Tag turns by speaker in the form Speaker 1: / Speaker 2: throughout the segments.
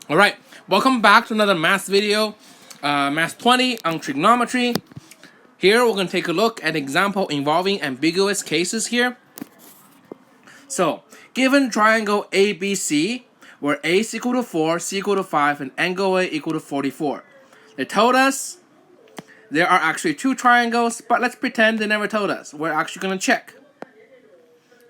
Speaker 1: Alright, welcome back to another math video, Math 20 on trigonometry. Here we're going to take a look at an example involving ambiguous cases here. So, given triangle ABC, where A is equal to 4, C equal to 5, and angle A equal to 44. They told us there are actually two triangles, but let's pretend they never told us. We're actually going to check.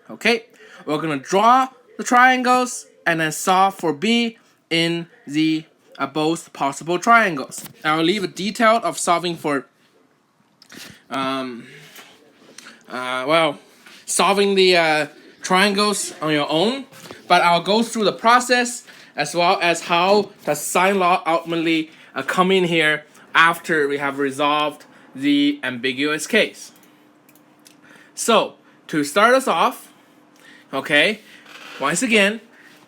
Speaker 1: Okay, we're going to draw the triangles and then solve for B in the both possible triangles. I'll leave a detail of solving for solving the triangles on your own, but I'll go through the process as well as how the sine law ultimately come in here after we have resolved the ambiguous case. So to start us off, okay, once again,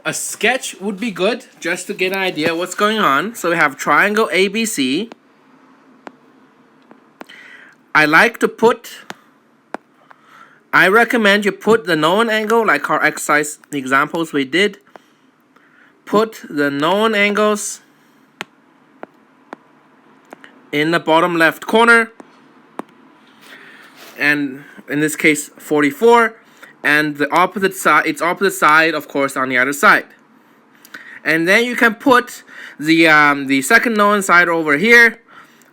Speaker 1: a sketch would be good just to get an idea of what's going on. So we have triangle ABC. I recommend you put the known angle, like our exercise examples we did. Put the known angles in the bottom left corner. And in this case, 44. And the opposite side, its opposite side, of course, on the other side. And then you can put the second known side over here,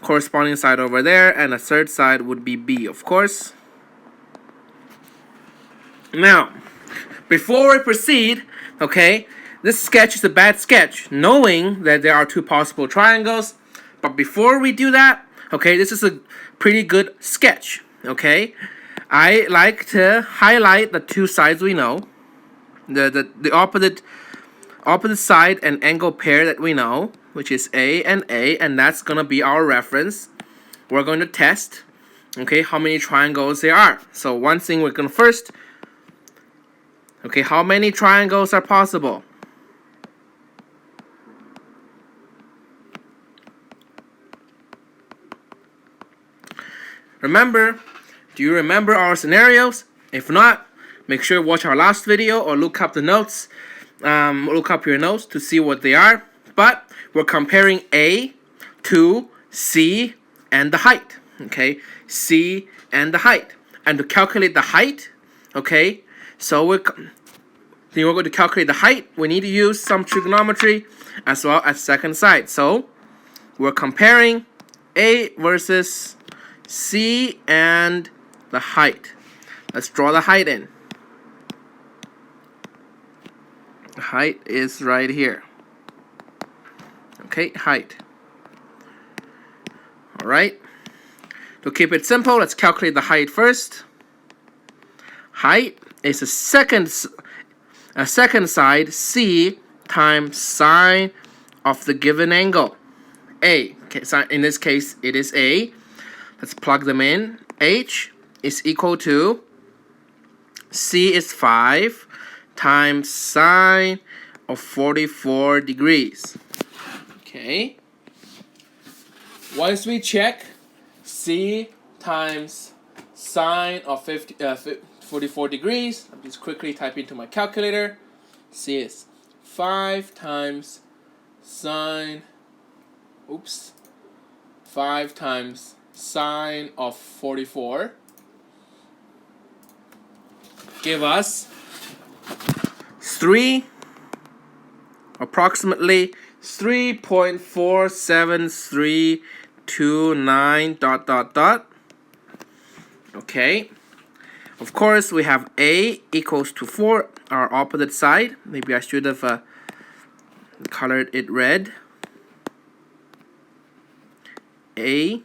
Speaker 1: corresponding side over there, and the third side would be B, of course. Now, before we proceed, okay, this sketch is a bad sketch, knowing that there are two possible triangles. But before we do that, okay, this is a pretty good sketch, okay? I like to highlight the two sides we know, the opposite side and angle pair that we know, which is A, and that's gonna be our reference. We're going to test, okay, how many triangles there are. So one thing we're gonna first, okay, how many triangles are possible? Do you remember our scenarios? If not, make sure to watch our last video or look up the notes. Look up your notes to see what they are. But we're comparing A to C and the height. Okay, C and the height. And to calculate the height, okay, so we're going to calculate the height. We need to use some trigonometry as well as second side. So we're comparing A versus C and the height. Let's draw the height in. The height is right here. Okay, height. Alright. To keep it simple, let's calculate the height first. Height is a second side, C, times sine of the given angle, A. Okay, so in this case, it is A. Let's plug them in. H is equal to C is 5 times sine of 44 degrees. Okay. Once we check C times sine of 44 degrees, I'll just quickly type into my calculator. C is 5 times sine, 5 times sine of 44 give us approximately 3.47329 ... Okay, of course we have A equals to 4, our opposite side. Maybe I should have colored it red. A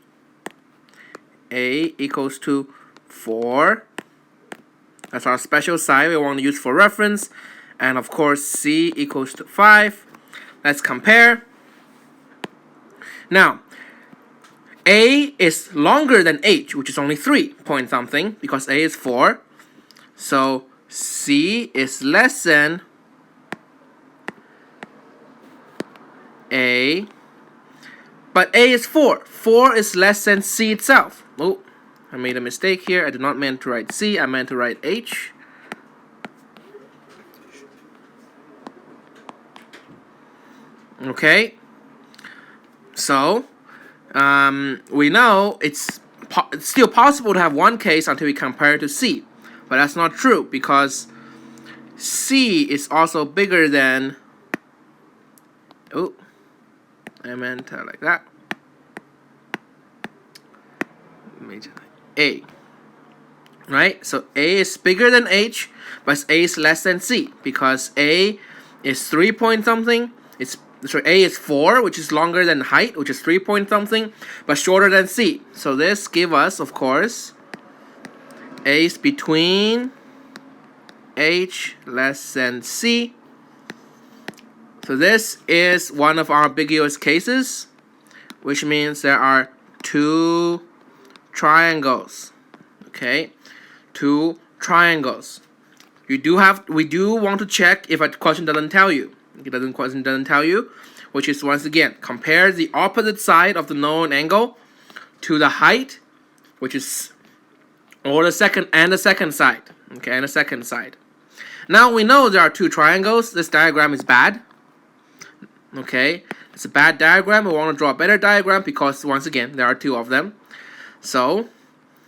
Speaker 1: equals to 4. That's our special side we want to use for reference. And of course, C equals to 5. Let's compare. Now, A is longer than H, which is only 3 point something, because A is 4. So C is less than A. But A is 4. 4 is less than C itself. Oh, I made a mistake here. I did not mean to write C. I meant to write H. Okay, so we know it's still possible to have one case until we compare it to C, but that's not true because C is also bigger than, oh, I meant like that, A, right? So A is bigger than H, but A is less than C because A is 3 point something. A is 4, which is longer than height, which is 3 point something, but shorter than C. So this gives us, of course, A is between H less than C. So this is one of our ambiguous cases, which means there are two triangles. Okay, two triangles. We do want to check if a question doesn't tell you. Question doesn't tell you, which is once again compare the opposite side of the known angle to the height, which is the second side. Okay, and the second side. Now we know there are two triangles. This diagram is bad. Okay, it's a bad diagram. We want to draw a better diagram because once again there are two of them. So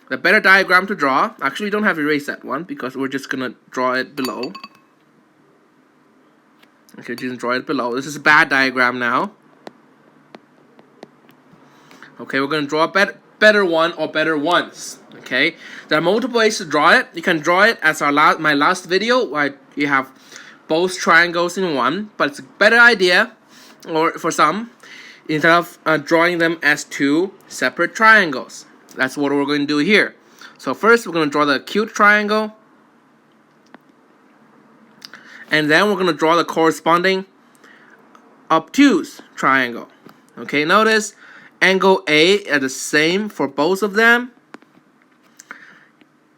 Speaker 1: the better diagram to draw, actually we don't have to erase that one because we're just gonna draw it below. Okay, just draw it below. This is a bad diagram now. Okay, we're gonna draw a better one or better ones. Okay, there are multiple ways to draw it. You can draw it as my last video where you have both triangles in one, but it's a better idea, or for some, instead of drawing them as two separate triangles. That's what we're going to do here. So first we're going to draw the acute triangle, and then we're going to draw the corresponding obtuse triangle. Okay, notice angle A are the same for both of them.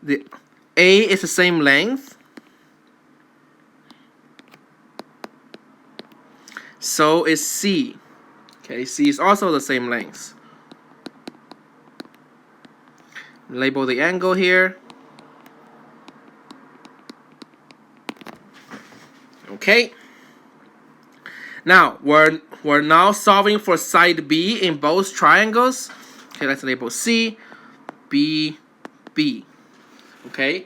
Speaker 1: The A is the same length. So is C. Okay, C is also the same length. Label the angle here. Okay. Now we're now solving for side B in both triangles. Okay, let's label C, B, B. Okay.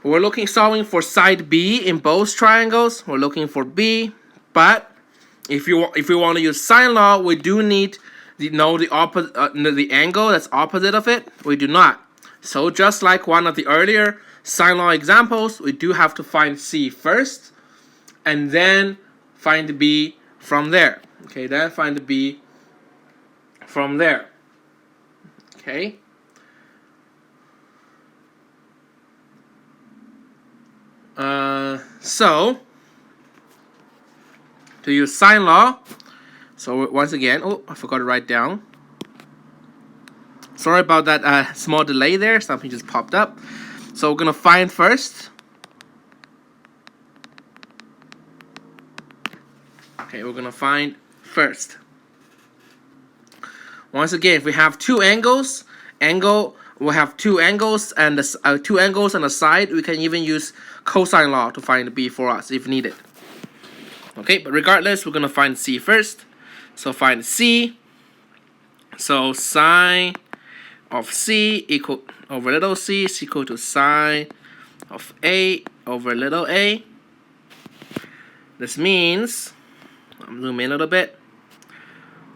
Speaker 1: We're solving for side B in both triangles. We're looking for B, but if we want to use sine law, we do need to know the angle that's opposite of it. We do not. So just like one of the earlier sine law examples, we do have to find C first, and then find B from there. Okay, then find the B from there. Okay. So to use sine law, so once again, oh, I forgot to write down. Sorry about that small delay there. Something just popped up. So we're gonna find first. Okay, we're gonna find first. Once again, if we have two angles, we'll have two angles and two angles on the side. We can even use cosine law to find the B for us if needed. Okay, but regardless, we're gonna find C first. So find C. So sine of C equal over little c is equal to sine of A over little a. This means, I'm zooming in a little bit,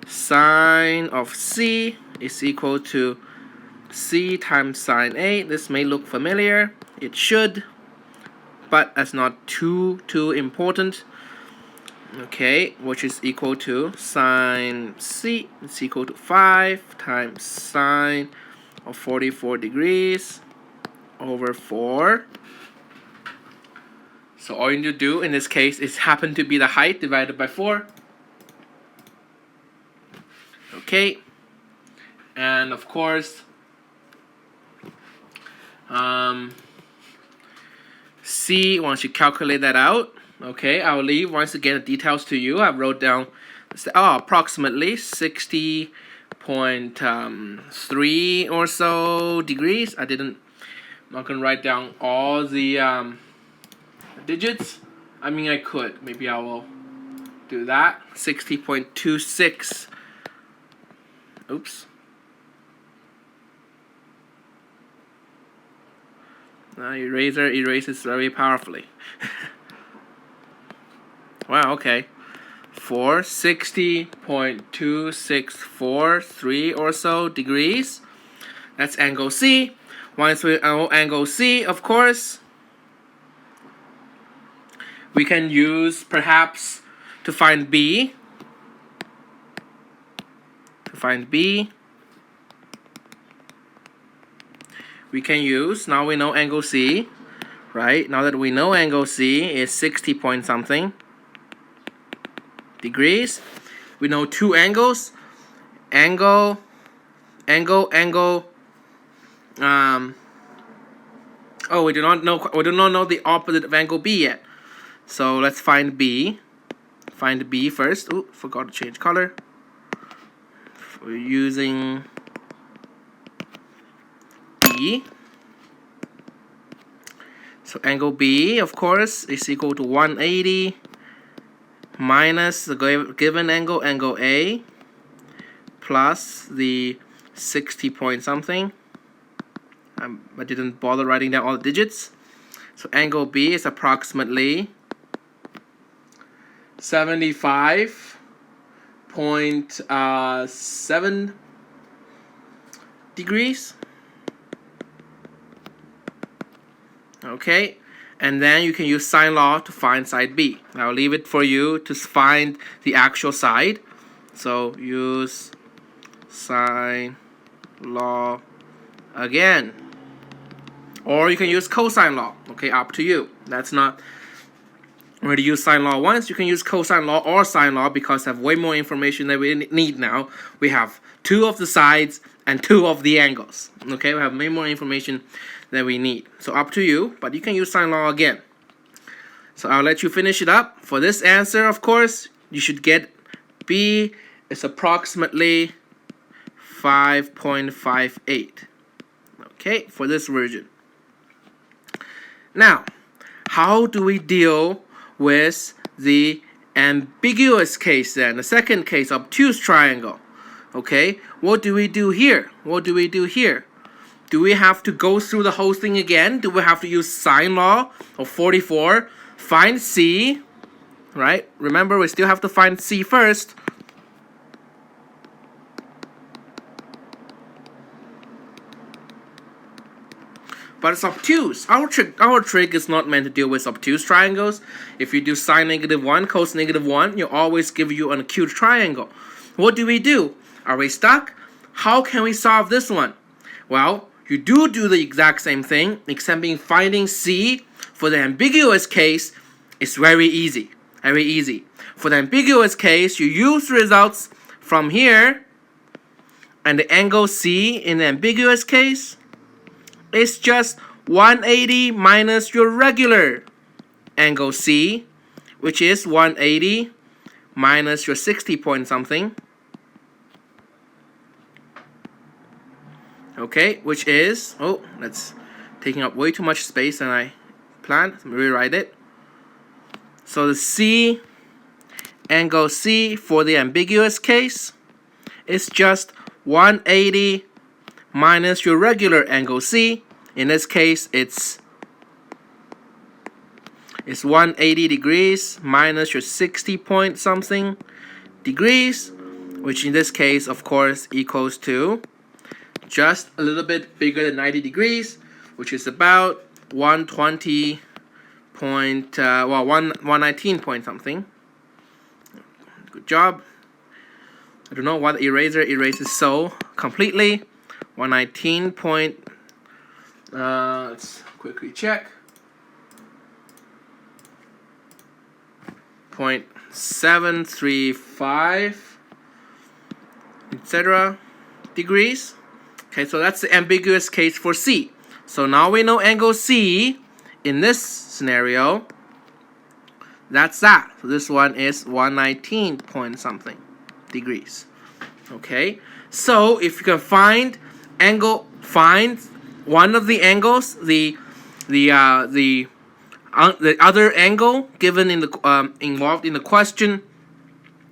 Speaker 1: sine of C is equal to C times sine A. This may look familiar. It should, but that's not too important. Okay, which is equal to sine C is equal to 5 times sine of 44 degrees over 4. So all you need to do in this case is happen to be the height divided by 4. Okay, and of course C, once you calculate that out, okay, I'll leave once again the details to you. I wrote down approximately 60.3 or so degrees. I'm not gonna write down all the digits. I mean, I could. Maybe I will do that. 60.26. Oops. Now eraser erases very powerfully. Wow, okay. For 60.2643 or so degrees. That's angle C. Once we know angle C, of course, we can use perhaps to find B. We can use, now we know angle C, right? Now that we know angle C is 60 point something degrees, we know two angles, angle, oh, we do not know the opposite of angle B yet. So let's find B. Find B first. Ooh, forgot to change color. We're using B. So angle B, of course, is equal to 180 minus the given angle, angle A, plus the 60 point something. I didn't bother writing down all the digits. So angle B is approximately 75.7 degrees. Okay, and then you can use sine law to find side B. I'll leave it for you to find the actual side. So use sine law again. Or you can use cosine law. Okay, up to you. That's not... We already used sine law once. You can use cosine law or sine law because I have way more information than we need now. We have two of the sides and two of the angles. Okay, we have way more information than we need. So up to you, but you can use sine law again. So I'll let you finish it up. For this answer, of course, you should get B is approximately 5.58. Okay, for this version. Now, how do we deal with the ambiguous case then? The second case, obtuse triangle. Okay, what do we do here? Do we have to go through the whole thing again? Do we have to use sine law of 44? Find C, right? Remember, we still have to find C first. But it's obtuse. Our trick is not meant to deal with obtuse triangles. If you do sine -1, cos -1, you'll always give you an acute triangle. What do? Are we stuck? How can we solve this one? Well, you do the exact same thing, except in finding C for the ambiguous case is very easy. Very easy. For the ambiguous case, you use results from here, and the angle C in the ambiguous case is just 180 minus your regular angle C, which is 180 minus your 60 point something. Okay, which is, oh, that's taking up way too much space than I planned. Let me rewrite it. So the C, angle C for the ambiguous case is just 180 minus your regular angle C. In this case, it's 180 degrees minus your 60 point something degrees, which in this case, of course, equals to just a little bit bigger than 90 degrees, which is about 120 point, 119 point something. Good job. I don't know why the eraser erases so completely. 119 point, let's quickly check. 0.735, etc. degrees. Okay, so that's the ambiguous case for C. So now we know angle C in this scenario. That's that. So this one is 119 point something degrees. Okay, so if you can find one of the angles, the other angle given in the involved in the question,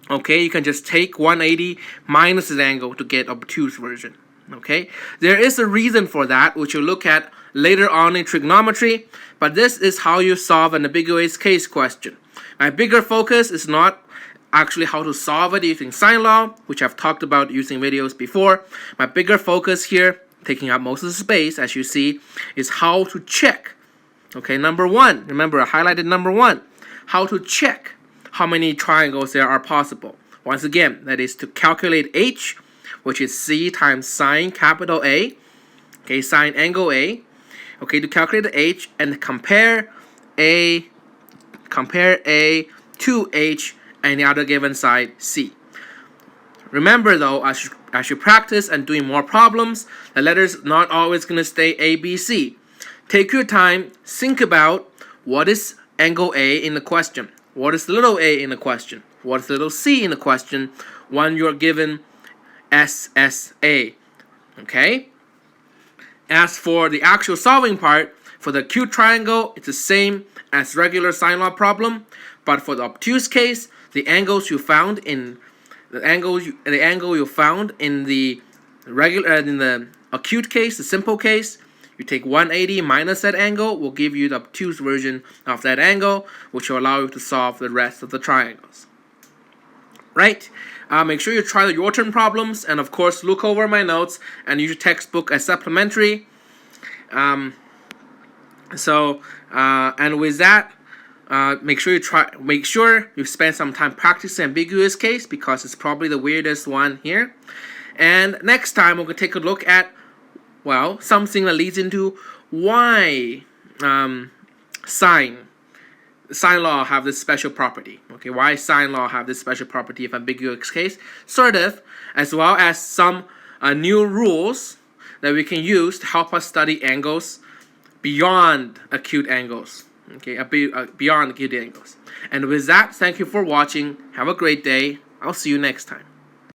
Speaker 1: Okay, you can just take 180 minus this angle to get obtuse version. Okay, there is a reason for that, which you'll look at later on in trigonometry, but this is how you solve an ambiguous case question. My bigger focus is not actually how to solve it using sine law, which I've talked about using videos before. My bigger focus here, taking up most of the space as you see, is how to check. Okay, number one, remember I highlighted number one, how to check how many triangles there are possible. Once again, that is to calculate h, which is c times sine capital A, okay, sine angle A, okay, to calculate the h and compare A to h and the other given side c. Remember though, as you practice and doing more problems, the letters not always going to stay A, B, C. Take your time, think about what is angle A in the question, what is little a in the question, what is little c in the question when you're given SSA. Okay? As for the actual solving part, for the acute triangle, it's the same as regular sine law problem, but for the obtuse case, the angle you found in the acute case, the simple case, you take 180 minus that angle, will give you the obtuse version of that angle, which will allow you to solve the rest of the triangles. Right? Make sure you try the your turn problems, and of course look over my notes and use your textbook as supplementary. And with that, make sure you spend some time practicing ambiguous case, because it's probably the weirdest one here. And next time we're going to take a look at, well, something that leads into why sine law have this special property. Okay, why sine law have this special property of ambiguous case, sort of, as well as some new rules that we can use to help us study angles beyond acute angles. Okay, beyond acute angles. And with that, thank you for watching. Have a great day. I'll see you next time.